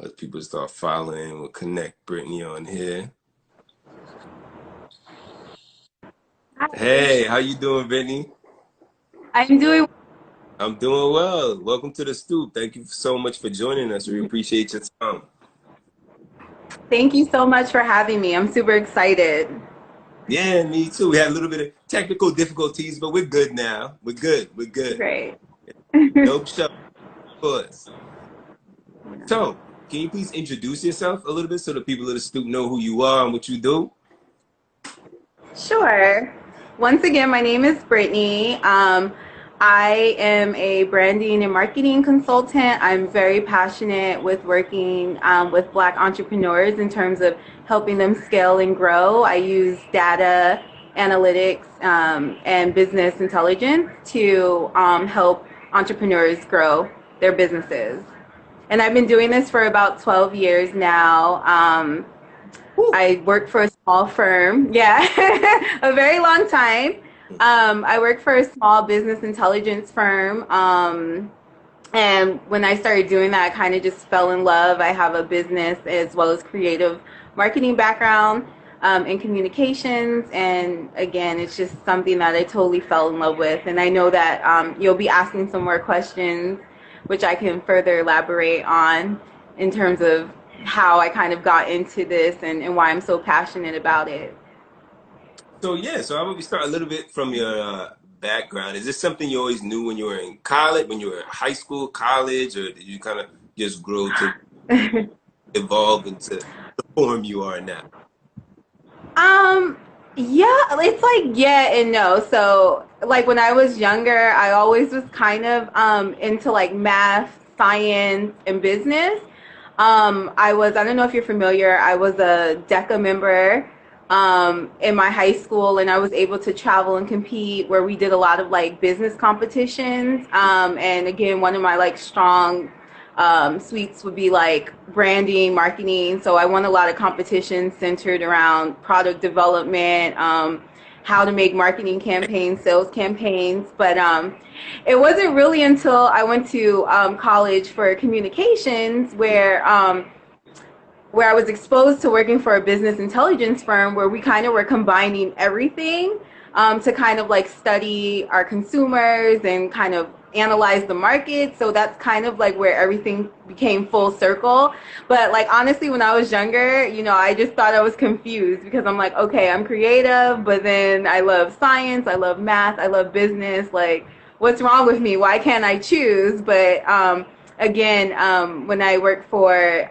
As people start following, we'll connect Brittany on here. Hi, Hey, how you doing, Brittany? I'm doing. I'm doing well. Welcome to the Stoop. Thank you so much for joining us. We appreciate your time. Thank you so much for having me. I'm super excited. Yeah, me too. We had a little bit of technical difficulties, but we're good now. We're good. We're good. Great. No show for us. So, can you please introduce yourself a little bit so the people of the Stoop know who you are and what you do? Sure. Once again, my name is Brittany. I am a branding and marketing consultant. I'm very passionate with working with Black entrepreneurs in terms of helping them scale and grow. I use data analytics and business intelligence to help entrepreneurs grow their businesses. And I've been doing this for about 12 years now. Woo. I work for a small firm. Yeah, a very long time. I work for a small business intelligence firm. And when I started doing that, I kind of just fell in love. I have a business as well as creative marketing background in communications. And again, it's just something that I totally fell in love with. And I know that you'll be asking some more questions, which I can further elaborate on in terms of how I kind of got into this and why I'm so passionate about it. So yeah, so I'm gonna start a little bit from your background. Is this something you always knew when you were in college, when you were in high school, college, or did you kind of just grow to evolve into the form you are now? Um, yeah, it's like yeah and no. So like when I was younger, I always was kind of into like math, science, and business. I don't know if you're familiar, I was a DECA member in my high school, and I was able to travel and compete where we did a lot of like business competitions. And again, one of my like strong suites would be like branding, marketing. So I won a lot of competitions centered around product development, how to make marketing campaigns, sales campaigns. But it wasn't really until I went to college for communications where I was exposed to working for a business intelligence firm where we kind of were combining everything to kind of like study our consumers and kind of analyze the market. So that's kind of like where everything became full circle. But like honestly, when I was younger, I just thought I was confused because I'm like, okay, I'm creative, but then I love science, I love math, I love business. Like, what's wrong with me? Why can't I choose? But again, when I worked for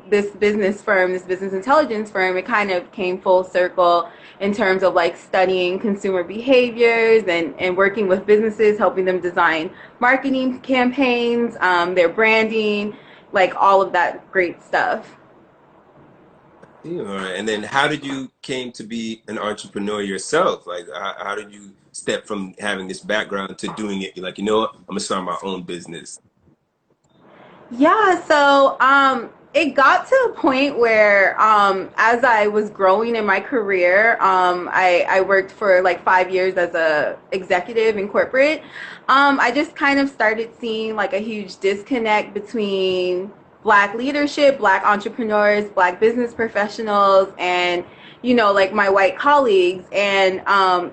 this business firm, this business intelligence firm, it kind of came full circle in terms of like studying consumer behaviors and working with businesses, helping them design marketing campaigns, their branding, like all of that great stuff. Yeah, all right. And then how did you came to be an entrepreneur yourself? Like how did you step from having this background to doing it? You're like, you know what? I'm gonna start my own business. Yeah, so it got to a point where as I was growing in my career, I worked for like 5 years as a executive in corporate. I just kind of started seeing like a huge disconnect between Black leadership, Black entrepreneurs, Black business professionals, and like my white colleagues. And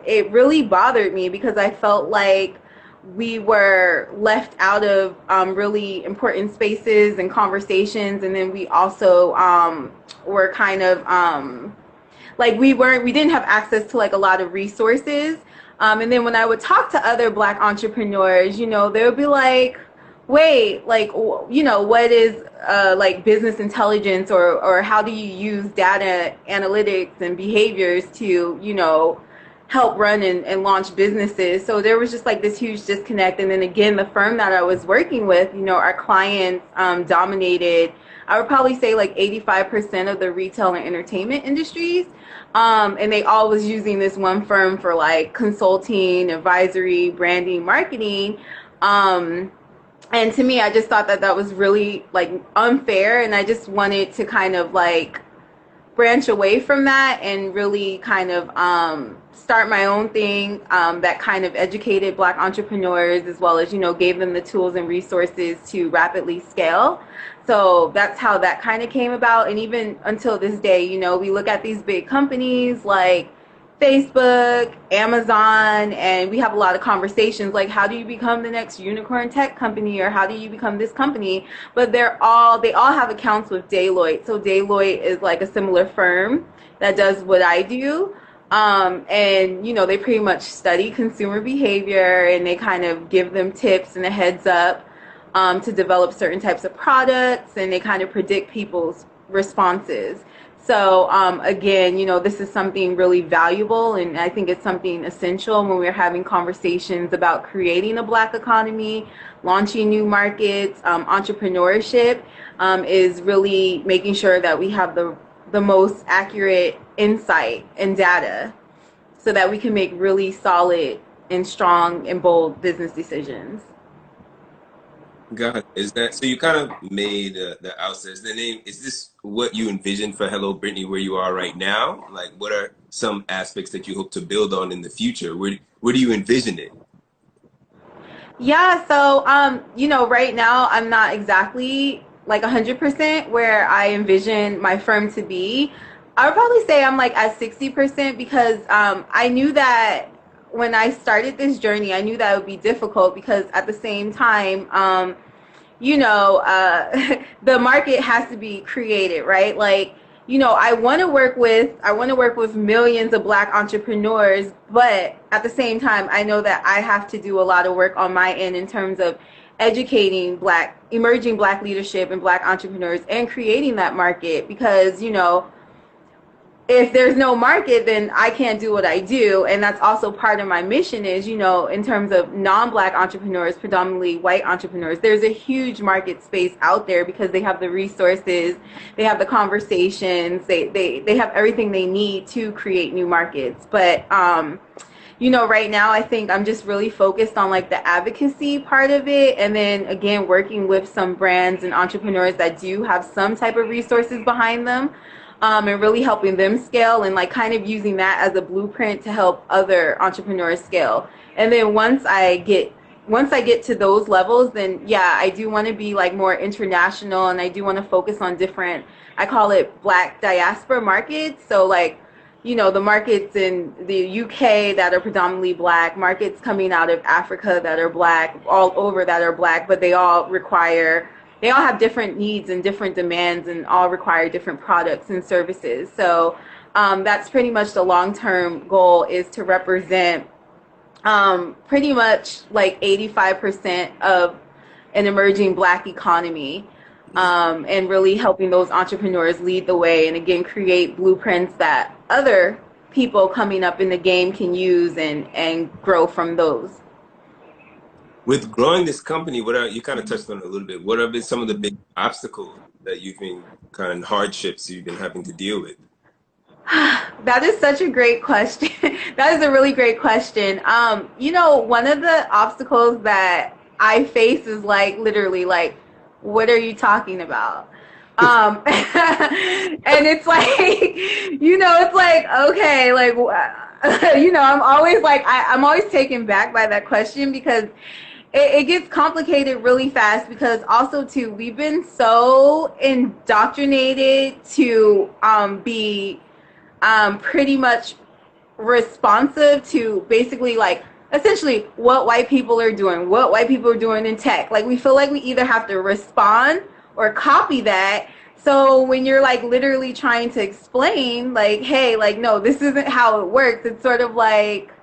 it really bothered me because I felt like we were left out of really important spaces and conversations, and then we also were kind of like we didn't have access to like a lot of resources. And then when I would talk to other Black entrepreneurs, they would be like, wait, like, what is like business intelligence, or how do you use data analytics and behaviors to help run and launch businesses. So there was just like this huge disconnect. And then again, the firm that I was working with, our clients dominated, I would probably say like 85% of the retail and entertainment industries. And they all was using this one firm for like consulting, advisory, branding, marketing. And to me, I just thought that that was really like unfair. And I just wanted to kind of like branch away from that and really kind of start my own thing that kind of educated Black entrepreneurs, as well as, gave them the tools and resources to rapidly scale. So that's how that kind of came about. And even until this day, we look at these big companies like Facebook, Amazon, and we have a lot of conversations like, how do you become the next unicorn tech company, or how do you become this company? But they all have accounts with Deloitte. So Deloitte is like a similar firm that does what I do. And they pretty much study consumer behavior, and they kind of give them tips and a heads up to develop certain types of products, and they kind of predict people's responses. So again, this is something really valuable, and I think it's something essential when we're having conversations about creating a Black economy, launching new markets. Entrepreneurship is really making sure that we have the most accurate insight and data so that we can make really solid and strong and bold business decisions. God, is that so? You kind of made the outset. Is the name? Is this what you envisioned for Hello Brittany, where you are right now? Like, what are some aspects that you hope to build on in the future? Where do you envision it? Yeah, so right now I'm not exactly like 100% where I envision my firm to be. I would probably say I'm like at 60% because I knew that when I started this journey, I knew that it would be difficult because at the same time, the market has to be created, right? Like, I want to work with millions of Black entrepreneurs, but at the same time, I know that I have to do a lot of work on my end in terms of educating emerging Black leadership and Black entrepreneurs and creating that market because, if there's no market, then I can't do what I do. And that's also part of my mission is, in terms of non-Black entrepreneurs, predominantly white entrepreneurs, there's a huge market space out there because they have the resources, they have the conversations, they have everything they need to create new markets. But, right now I think I'm just really focused on like the advocacy part of it. And then again, working with some brands and entrepreneurs that do have some type of resources behind them. And really helping them scale and like kind of using that as a blueprint to help other entrepreneurs scale. And then once I get to those levels, then yeah, I do want to be like more international, and I do want to focus on different, I call it Black diaspora markets. So like, the markets in the UK that are predominantly Black, markets coming out of Africa that are Black, all over that are Black, but they all have different needs and different demands and all require different products and services. So that's pretty much the long-term goal, is to represent pretty much like 85% of an emerging Black economy, and really helping those entrepreneurs lead the way and again create blueprints that other people coming up in the game can use and grow from those. With growing this company, you kind of touched on it a little bit. What have been some of the big obstacles that you've been kind of hardships you've been having to deal with? That is such a great question. That is a really great question. One of the obstacles that I face is like literally like, what are you talking about? And it's like, it's like, okay, like, I'm always like, I'm always taken back by that question because it gets complicated really fast because also too, we've been so indoctrinated to be pretty much responsive to basically like essentially what white people are doing in tech. Like we feel like we either have to respond or copy that. So when you're like literally trying to explain like, hey, like, no, this isn't how it works. It's sort of like,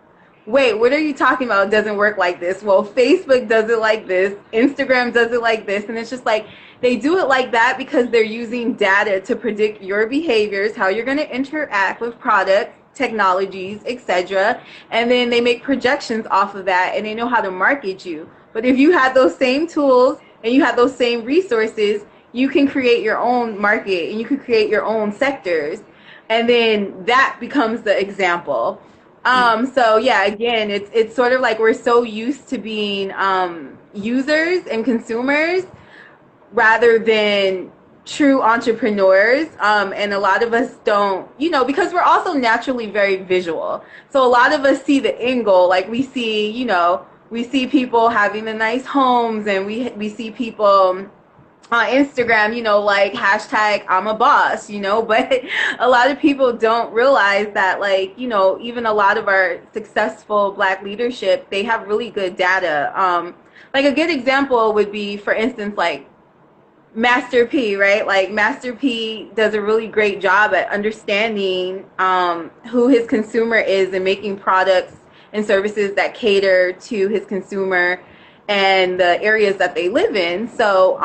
wait, what are you talking about? It doesn't work like this. Well, Facebook does it like this. Instagram does it like this. And it's just like, they do it like that because they're using data to predict your behaviors, how you're going to interact with products, technologies, etc. And then they make projections off of that and they know how to market you. But if you had those same tools and you had those same resources, you can create your own market and you can create your own sectors. And then that becomes the example. So yeah, again, it's sort of like we're so used to being users and consumers rather than true entrepreneurs. And a lot of us don't, because we're also naturally very visual. So a lot of us see the end goal. Like we see people having the nice homes, and we see people on Instagram, like hashtag I'm a boss, but a lot of people don't realize that, like, even a lot of our successful Black leadership, they have really good data. Like a good example would be, for instance, like Master P, right? Like Master P does a really great job at understanding who his consumer is and making products and services that cater to his consumer and the areas that they live in. So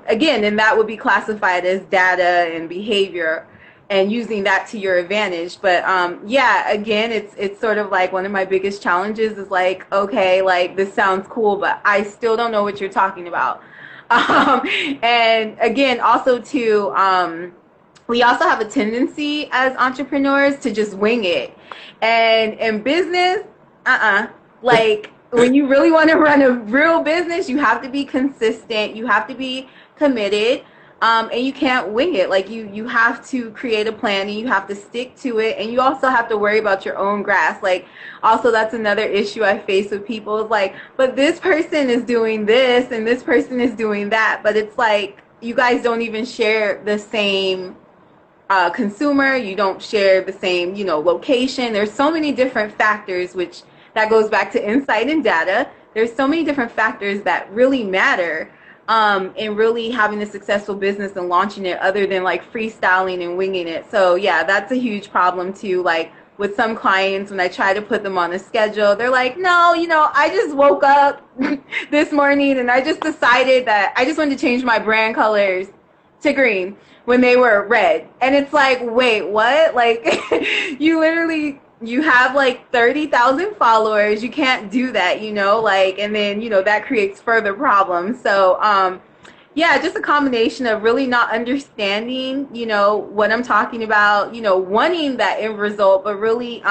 again, and that would be classified as data and behavior and using that to your advantage. But yeah, again, it's sort of like one of my biggest challenges is like, okay, like this sounds cool, but I still don't know what you're talking about. And again, also too, we also have a tendency as entrepreneurs to just wing it. And in business, like when you really want to run a real business, you have to be consistent, you have to be committed, and you can't wing it. Like you have to create a plan and you have to stick to it, and you also have to worry about your own grass. Like also that's another issue I face with people is like, but this person is doing this and this person is doing that, but it's like you guys don't even share the same consumer, you don't share the same, location. There's so many different factors, which that goes back to insight and data. There's so many different factors that really matter in really having a successful business and launching it, other than like freestyling and winging it. So yeah, that's a huge problem too. Like with some clients, when I try to put them on a schedule, they're like, no, I just woke up this morning and I just decided that I just wanted to change my brand colors to green when they were red. And it's like, wait, what? Like you have like 30,000 followers. You can't do that, like, and then, that creates further problems. So, yeah, just a combination of really not understanding, what I'm talking about, wanting that end result, but really,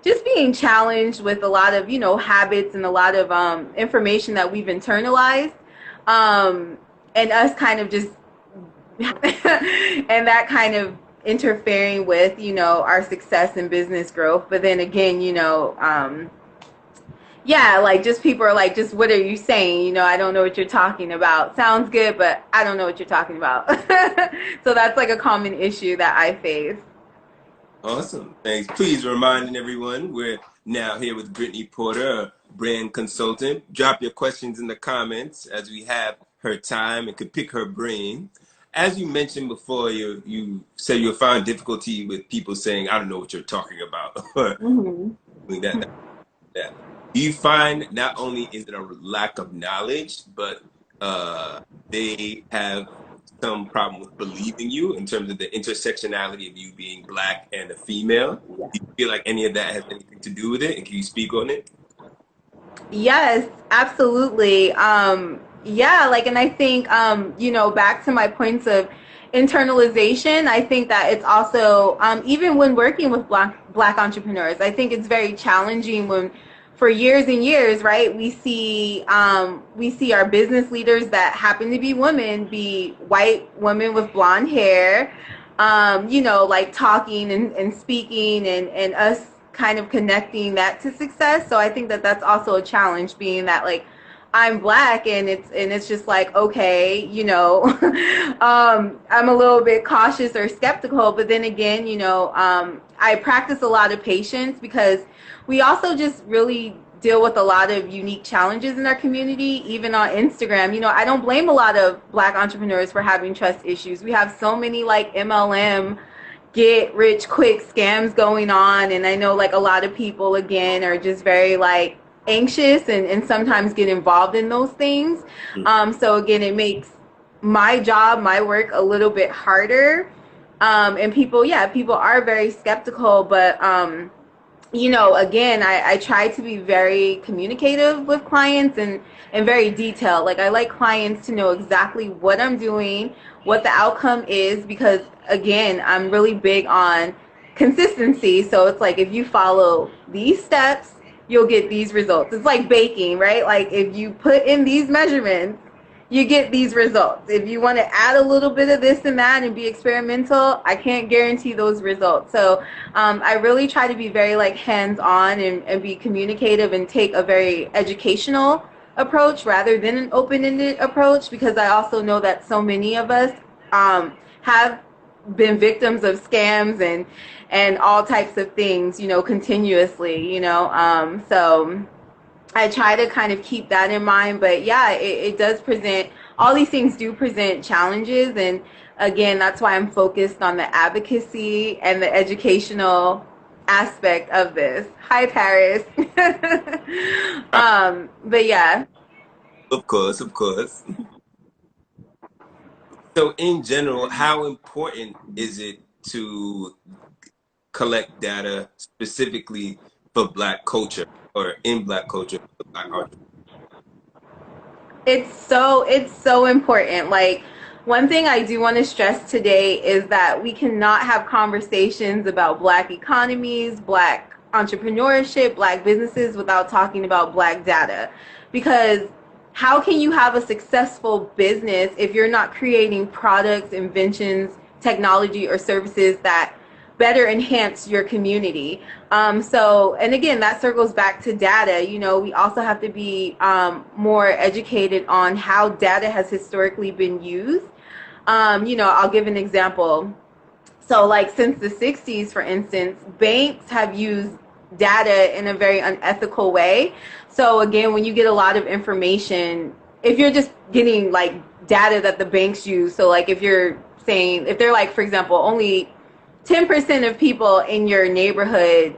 just being challenged with a lot of, habits and a lot of, information that we've internalized, and us kind of just and that kind of interfering with our success and business growth. But then again, yeah, like just people are like, just what are you saying, I don't know what you're talking about. Sounds good, but I don't know what you're talking about. So that's like a common issue that I face. Awesome. Thanks. Please reminding everyone, we're now here with Brittany Porter, a brand consultant. Drop your questions in the comments as we have her time and could pick her brain. As you mentioned before, you said you found difficulty with people saying, I don't know what you're talking about. Mm-hmm. that. Do you find not only is it a lack of knowledge, but they have some problem with believing you in terms of the intersectionality of you being Black and a female? Do you feel like any of that has anything to do with it? And can you speak on it? Yes, absolutely. Yeah, like, and I think, back to my points of internalization, I think that it's also, even when working with black entrepreneurs, I think it's very challenging when, for years and years, right, we see our business leaders that happen to be women, be white women with blonde hair, like talking and speaking and us kind of connecting that to success. So I think that that's also a challenge, being that like I'm Black and it's just like, okay, I'm a little bit cautious or skeptical, but then again, I practice a lot of patience because we also just really deal with a lot of unique challenges in our community, even on Instagram. I don't blame a lot of Black entrepreneurs for having trust issues. We have so many like MLM get rich quick scams going on, and I know like a lot of people again are just very like anxious and sometimes get involved in those things. So again, it makes my job, my work a little bit harder. And people are very skeptical, but again, I try to be very communicative with clients and very detailed. Like I like clients to know exactly what I'm doing, what the outcome is, because again, I'm really big on consistency. So it's like, if you follow these steps, you'll get these results. It's like baking, right? Like if you put in these measurements, you get these results. If you want to add a little bit of this and that and be experimental, I can't guarantee those results. So I really try to be very like hands-on and be communicative and take a very educational approach rather than an open-ended approach, because I also know that so many of us have been victims of scams and all types of things, you know, continuously, you know. So I try to kind of keep that in mind. But yeah, it does present, all these things do present challenges. And again, that's why I'm focused on the advocacy and the educational aspect of this. Hi, Paris. But yeah. Of course, of course. So in general, how important is it to collect data specifically for Black culture or in Black culture for Black art? It's so important. Like, one thing I do want to stress today is that we cannot have conversations about Black economies, Black entrepreneurship, Black businesses without talking about Black data. Because how can you have a successful business if you're not creating products, inventions, technology, or services that better enhance your community? So, and again, that circles back to data. You know, we also have to be more educated on how data has historically been used. You know, I'll give an example. So, like, since the 60s, for instance, banks have used data in a very unethical way. So, again, when you get a lot of information, if you're just getting like data that the banks use, so like if you're saying, if they're like, for example, only 10% of people in your neighborhood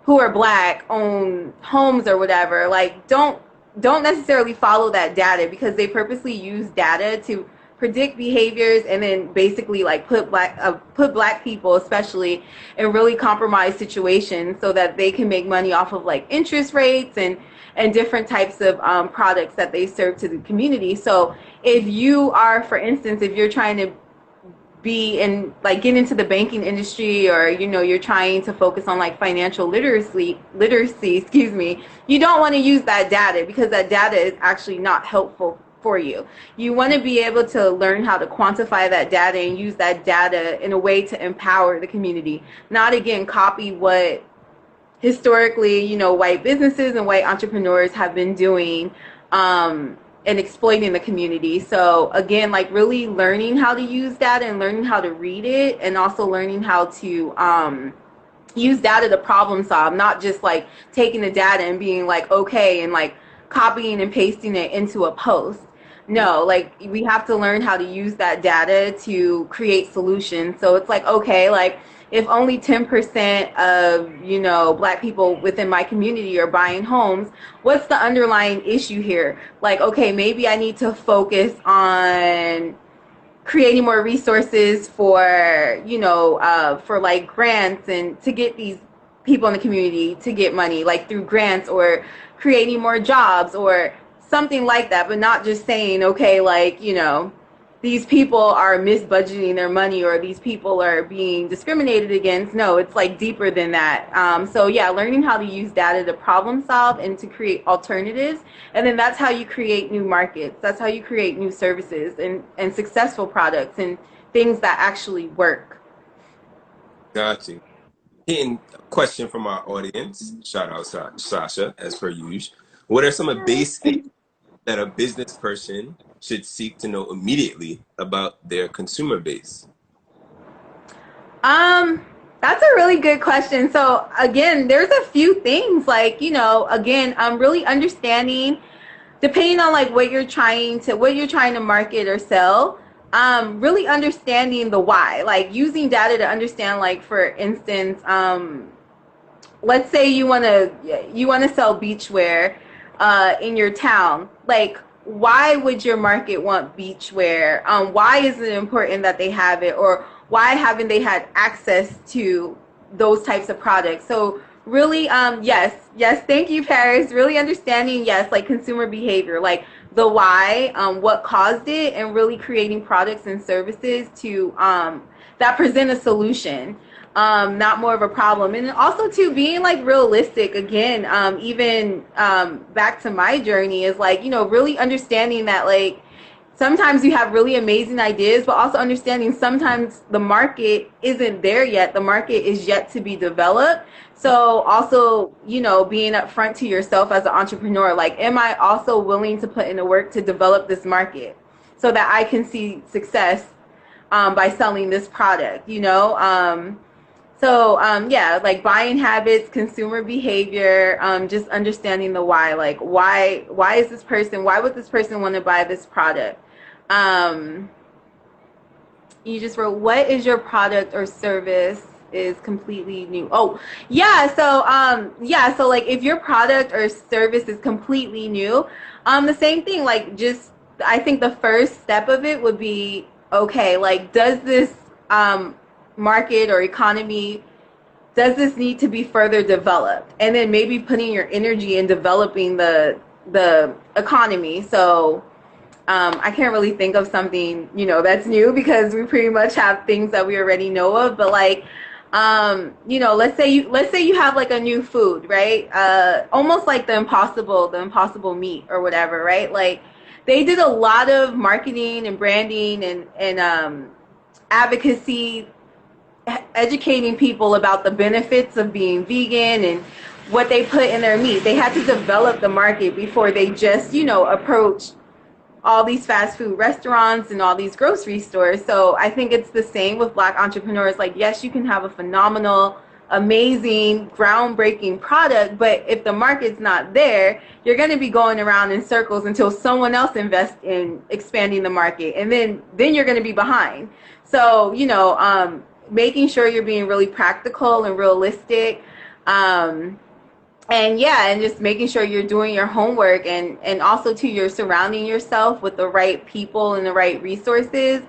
who are Black own homes or whatever, like don't necessarily follow that data, because they purposely use data to predict behaviors and then basically like put black people especially in really compromised situations so that they can make money off of like interest rates and different types of products that they serve to the community. So if you are, for instance, if you're trying to be in like get into the banking industry, or you know, you're trying to focus on like financial literacy, excuse me, you don't want to use that data, because that data is actually not helpful for you. You want to be able to learn how to quantify that data and use that data in a way to empower the community, not again copy what historically, you know, white businesses and white entrepreneurs have been doing and exploiting the community. So again, like really learning how to use data and learning how to read it, and also learning how to use data to problem solve, not just like taking the data and being like, okay, and like copying and pasting it into a post. No, like we have to learn how to use that data to create solutions. So it's like, okay, like if only 10% of, you know, Black people within my community are buying homes, what's the underlying issue here? Like, okay, maybe I need to focus on creating more resources for, you know, for like grants and to get these people in the community to get money, like through grants, or creating more jobs or something like that, but not just saying, okay, like, you know, these people are misbudgeting their money or these people are being discriminated against. No, it's like deeper than that. So yeah, learning how to use data to problem solve and to create alternatives. And then that's how you create new markets. That's how you create new services and successful products and things that actually work. Got you. Getting a question from our audience. Shout out Sasha, as per usual. What are some of the basic that a business person should seek to know immediately about their consumer base? That's a really good question. So again, there's a few things like, you know, again, I'm really understanding, depending on like what you're trying to market or sell, really understanding the why, like using data to understand, like for instance, let's say you want to sell beachwear in your town. Like, why would your market want beachwear? Why is it important that they have it, or why haven't they had access to those types of products? So really, yes, thank you, Paris. Really understanding, yes, like consumer behavior, like the why, what caused it, and really creating products and services to that present a solution, not more of a problem. And also to being like realistic again, even back to my journey is like, you know, really understanding that like sometimes you have really amazing ideas, but also understanding sometimes the market isn't there yet. The market is yet to be developed. So also, you know, being upfront to yourself as an entrepreneur, like, am I also willing to put in the work to develop this market so that I can see success by selling this product, you know? Yeah, like buying habits, consumer behavior, just understanding the why. Like, why is this person? Why would this person want to buy this product? Um, you just wrote, what is your product or service is completely new? Oh, yeah. So like if your product or service is completely new, the same thing. Like, just I think the first step of it would be, okay, like, does this market or economy, does this need to be further developed? And then maybe putting your energy in developing the economy. So I can't really think of something, you know, that's new because we pretty much have things that we already know of. But like, you know, let's say you have like a new food, right? Almost like the impossible meat or whatever, right? Like, they did a lot of marketing and branding and advocacy, educating people about the benefits of being vegan and what they put in their meat. They had to develop the market before they just, you know, approach all these fast food restaurants and all these grocery stores. So I think it's the same with Black entrepreneurs. Like, yes, you can have a phenomenal, amazing, groundbreaking product, but if the market's not there, you're going to be going around in circles until someone else invests in expanding the market, and then you're going to be behind. So, you know, making sure you're being really practical and realistic. And yeah, and just making sure you're doing your homework, and also too, you're surrounding yourself with the right people and the right resources.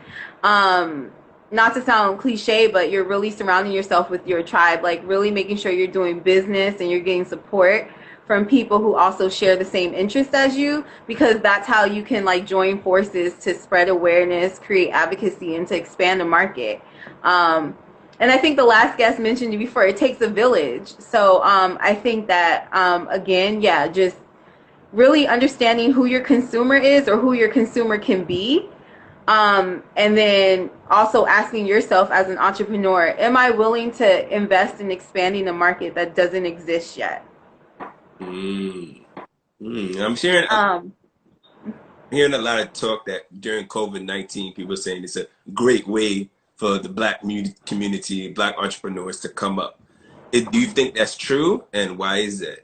Not to sound cliche, but you're really surrounding yourself with your tribe, like really making sure you're doing business and you're getting support from people who also share the same interests as you, because that's how you can like join forces to spread awareness, create advocacy, and to expand the market. And I think the last guest mentioned before, it takes a village. So I think that, again, yeah, just really understanding who your consumer is or who your consumer can be. And then also asking yourself as an entrepreneur, am I willing to invest in expanding a market that doesn't exist yet? Mm. I'm hearing a lot of talk that during COVID-19, people are saying it's a great way for the Black community, Black entrepreneurs to come up. Do you think that's true, and why is that?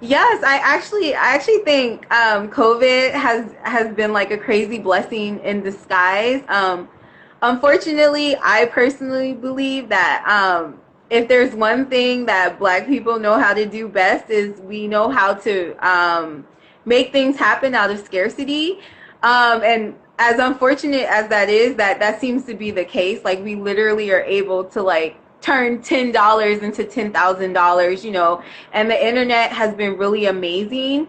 Yes, I actually think COVID has been like a crazy blessing in disguise. Unfortunately, I personally believe that if there's one thing that Black people know how to do best, is we know how to make things happen out of scarcity. And as unfortunate as that is, that seems to be the case. Like, we literally are able to like turn $10 into $10,000, you know, and the internet has been really amazing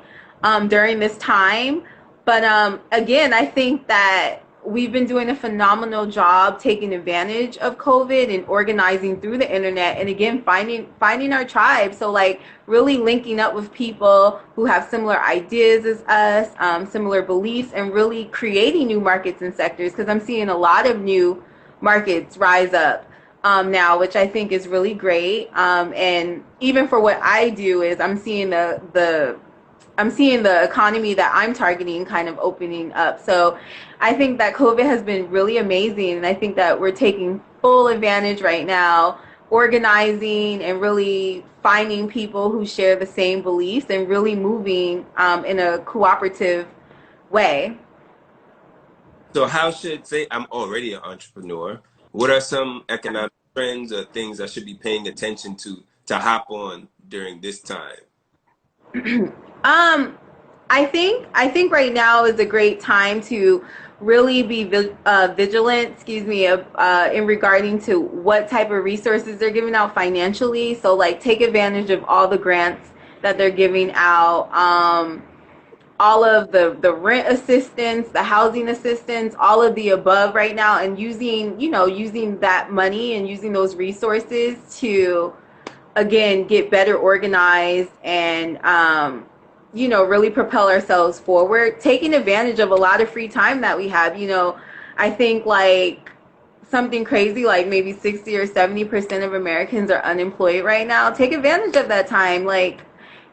during this time. But again, I think that we've been doing a phenomenal job taking advantage of COVID and organizing through the internet, and again finding our tribe. So like really linking up with people who have similar ideas as us, similar beliefs, and really creating new markets and sectors, because I'm seeing a lot of new markets rise up now, which I think is really great. And even for what I do, is I'm seeing the economy that I'm targeting kind of opening up. So I think that COVID has been really amazing, and I think that we're taking full advantage right now, organizing and really finding people who share the same beliefs and really moving in a cooperative way. So how should, say I'm already an entrepreneur, what are some economic trends or things I should be paying attention to hop on during this time? Um, I think right now is a great time to really be vigilant, excuse me, in regarding to what type of resources they're giving out financially. So like take advantage of all the grants that they're giving out. all of the rent assistance, the housing assistance, all of the above right now, and using, using that money and using those resources to, again, get better organized and, really propel ourselves forward, taking advantage of a lot of free time that we have. I think like something crazy like maybe 60 or 70% of Americans are unemployed right now. Take advantage of that time. Like,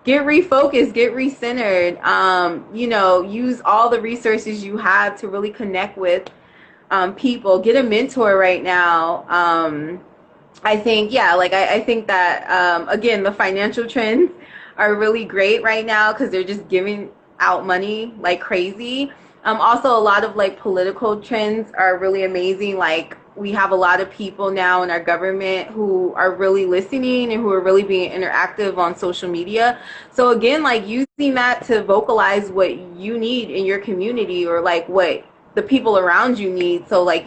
get refocused, get recentered, use all the resources you have to really connect with people. Get a mentor right now. I think, yeah, like I think that, again, the financial trends are really great right now because they're just giving out money like crazy. Also, a lot of like political trends are really amazing. Like, we have a lot of people now in our government who are really listening and who are really being interactive on social media. So again, like using that to vocalize what you need in your community or like what the people around you need. So like,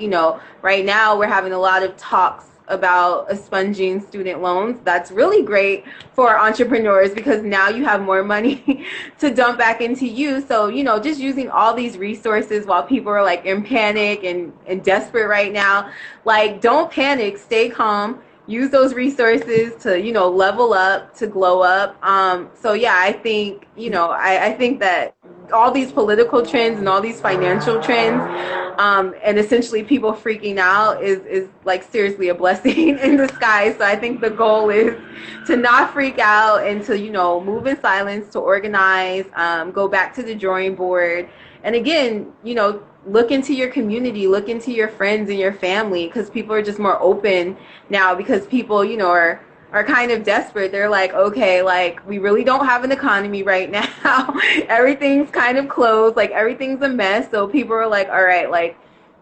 right now we're having a lot of talks about expunging student loans. That's really great for entrepreneurs because now you have more money to dump back into you. So, just using all these resources while people are like in panic and desperate right now. Like, don't panic, stay calm, use those resources to, level up, to glow up. So yeah, I think, I think that all these political trends and all these financial trends, and essentially people freaking out is like seriously a blessing in disguise. So I think the goal is to not freak out and to, move in silence, to organize, go back to the drawing board. And again, look into your community, look into your friends and your family, because people are just more open now because people, are kind of desperate. They're like, okay, like we really don't have an economy right now. Everything's kind of closed, like everything's a mess. So people are like, all right, like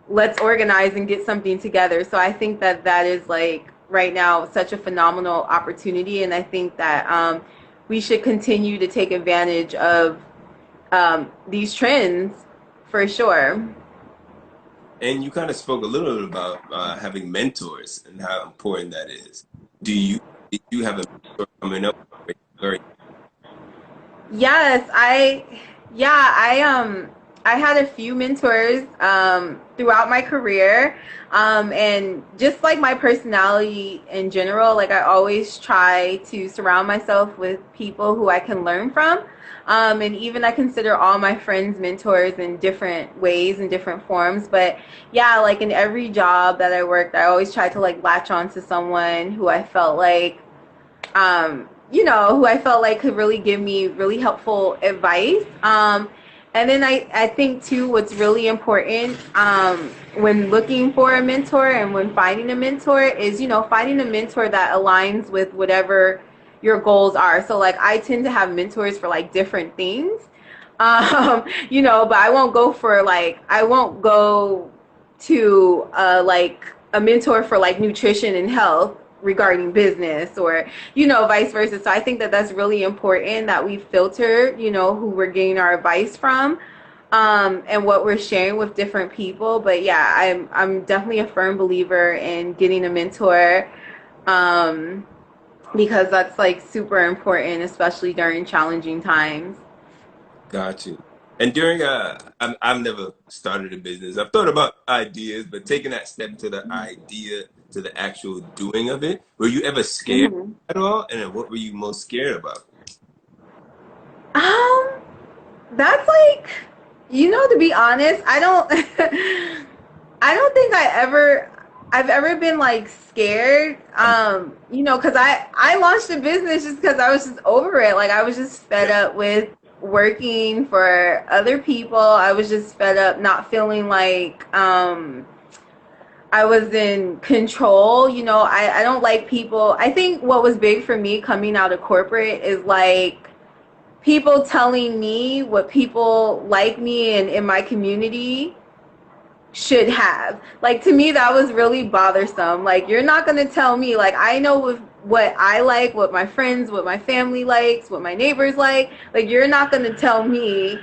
let's organize and get something together. So I think that that is like right now such a phenomenal opportunity. And I think that we should continue to take advantage of these trends for sure. And you kind of spoke a little bit about having mentors and how important that is. Do you have a mentor coming up? Very Yes, I had a few mentors throughout my career, and just like my personality in general, like I always try to surround myself with people who I can learn from, and even I consider all my friends mentors in different ways and different forms. But yeah, like in every job that I worked, I always tried to like latch on to someone who I felt like who I felt like could really give me really helpful advice. And then I think too, what's really important when looking for a mentor and when finding a mentor is, finding a mentor that aligns with whatever your goals are. So like I tend to have mentors for like different things, but I won't go to like a mentor for like nutrition and health regarding business or vice versa. So I think that that's really important that we filter who we're getting our advice from, and what we're sharing with different people. But yeah, I'm definitely a firm believer in getting a mentor, because that's like super important, especially during challenging times. got you. And during I've never started a business. I've thought about ideas, but taking that step to the idea to the actual doing of it, were you ever scared Mhm. at all? And then what were you most scared about? um that's like, to be honest, I don't I don't think I've ever been like scared, because I launched a business just because I was just over it. Like I was just fed Yeah, up with working for other people. I was just fed up not feeling like I was in control. I don't like people. I think what was big for me coming out of corporate is like people telling me what people like me and in my community should have. Like to me that was really bothersome. Like you're not going to tell me, like I know what I like, what my friends, what my family likes, what my neighbors like. Like you're not going to tell me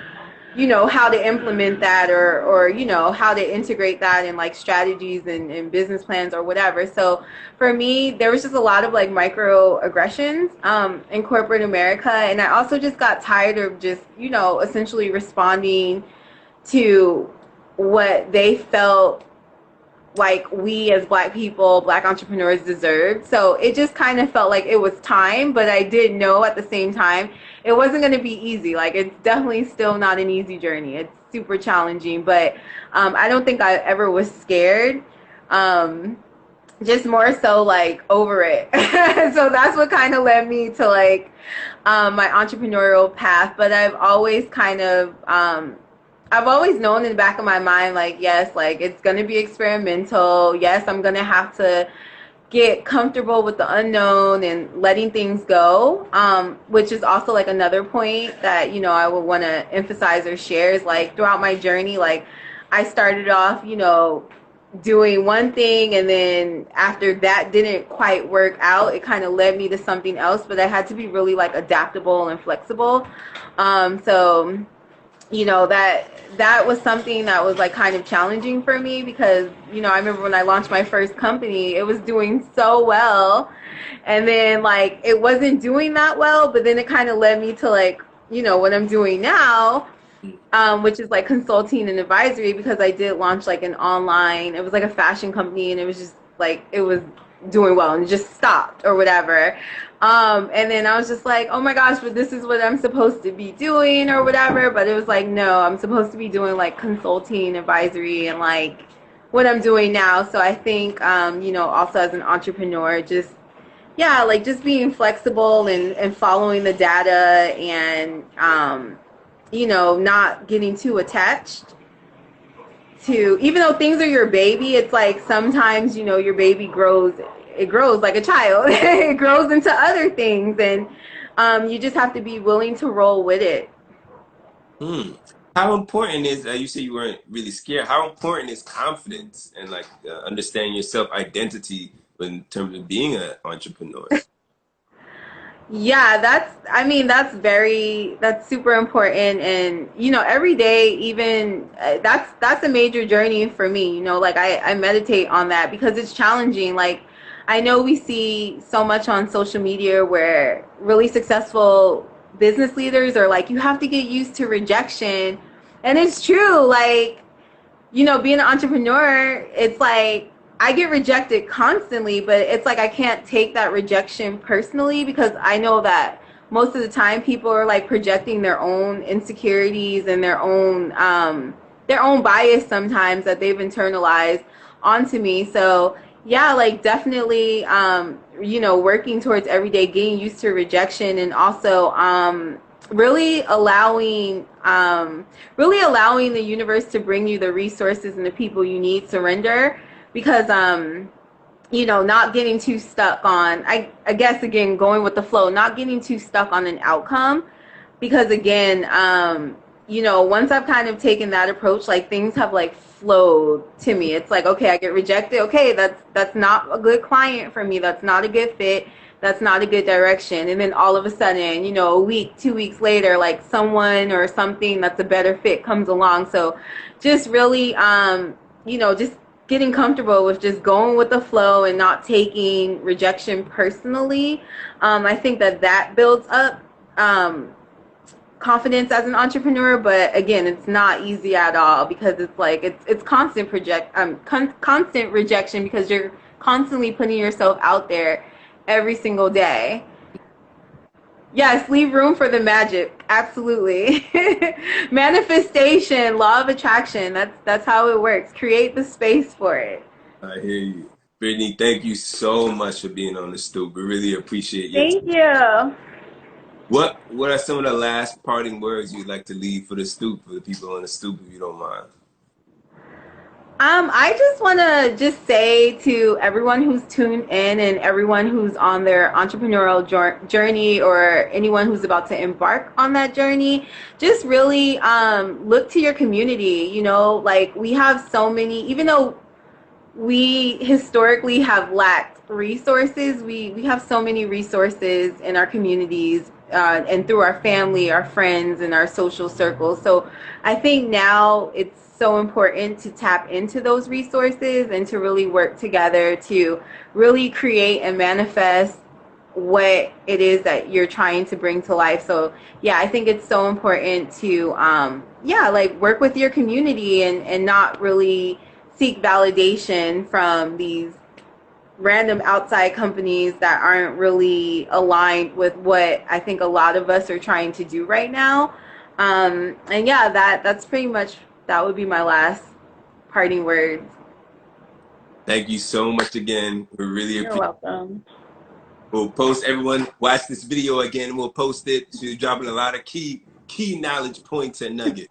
how to implement that, or how to integrate that in like strategies and business plans or whatever. So for me, there was just a lot of like microaggressions in corporate America, and I also just got tired of just essentially responding to what they felt like we as Black people, Black entrepreneurs deserved. So it just kind of felt like it was time, but I did know at the same time it wasn't going to be easy. Like, it's definitely still not an easy journey. It's super challenging, but I don't think I ever was scared. Just more so like over it. So that's what kind of led me to like my entrepreneurial path. But I've always known in the back of my mind, like, yes, like it's going to be experimental. Yes, I'm going to have to get comfortable with the unknown and letting things go, which is also like another point that, I would want to emphasize or share is like throughout my journey, like I started off, doing one thing, and then after that didn't quite work out, it kind of led me to something else, but I had to be really like adaptable and flexible. So that was something that was like kind of challenging for me because I remember when I launched my first company, it was doing so well, and then like it wasn't doing that well, but then it kind of led me to like what I'm doing now, which is like consulting and advisory, because I did launch like an online, it was like a fashion company, and it was just like it was doing well and just stopped or whatever. And then I was just like, oh my gosh, but this is what I'm supposed to be doing or whatever. But it was like, no, I'm supposed to be doing like consulting, advisory, and like what I'm doing now. So I think, also as an entrepreneur, just, yeah, like just being flexible and following the data and, not getting too attached to, even though things are your baby, it's like sometimes, your baby grows, it grows like a child. It grows into other things, and you just have to be willing to roll with it. Hmm. How important is, you say you weren't really scared. How important is confidence and like understanding your self identity in terms of being an entrepreneur? Yeah, that's super important. And every day, even that's a major journey for me. Like I meditate on that because it's challenging. Like, I know we see so much on social media where really successful business leaders are like, you have to get used to rejection. And it's true. Like, being an entrepreneur, it's like I get rejected constantly, but it's like I can't take that rejection personally because I know that most of the time people are like projecting their own insecurities and their own bias sometimes that they've internalized onto me. So yeah, like definitely working towards every day getting used to rejection, and also really allowing the universe to bring you the resources and the people you need. Surrender, because not getting too stuck on, I guess again, going with the flow, not getting too stuck on an outcome, because again, once I've kind of taken that approach, like things have like flowed to me. It's like, okay, I get rejected, okay, that's not a good client for me, that's not a good fit, that's not a good direction. And then all of a sudden, a week, 2 weeks later, like someone or something that's a better fit comes along. So just really, just getting comfortable with just going with the flow and not taking rejection personally. I think that builds up confidence as an entrepreneur, but again, it's not easy at all because it's like it's constant rejection because you're constantly putting yourself out there every single day. Yes, leave room for the magic. Absolutely. Manifestation, law of attraction. That's how it works. Create the space for it. I hear you. Brittany, thank you so much for being on the stoop. We really appreciate your time. Thank you. What are some of the last parting words you'd like to leave for the stoop, for the people on the stoop, if you don't mind? I just want to just say to everyone who's tuned in and everyone who's on their entrepreneurial journey, or anyone who's about to embark on that journey, just really look to your community. Like we have so many, even though we historically have lacked resources, we have so many resources in our communities, and through our family, our friends, and our social circles. So I think now it's so important to tap into those resources and to really work together to really create and manifest what it is that you're trying to bring to life. So yeah, I think it's so important to yeah, like work with your community and not really seek validation from these random outside companies that aren't really aligned with what I think a lot of us are trying to do right now. And yeah, that's pretty much, that would be my last parting words. Thank you so much again. We really You're appreciate. welcome. We'll post, everyone watch this video again. We'll post it. She's dropping a lot of key knowledge points and nuggets.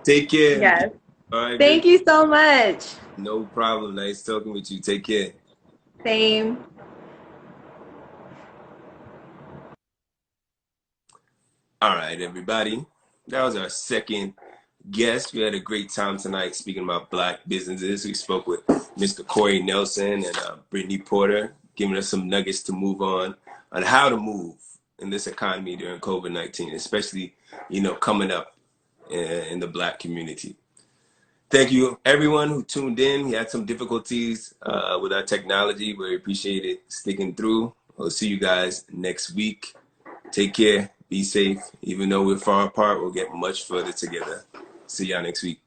Take care. Yes. All right, Thank Brittany. you so much. No problem. Nice talking with you. Take care. Same. All right, everybody. That was our second guest. We had a great time tonight speaking about Black businesses. We spoke with Mr. Corey Nelson and Brittany Porter, giving us some nuggets to move on how to move in this economy during COVID-19, especially, coming up in the Black community. Thank you, everyone who tuned in. We had some difficulties with our technology. We appreciate it sticking through. We'll see you guys next week. Take care. Be safe. Even though we're far apart, we'll get much further together. See y'all next week.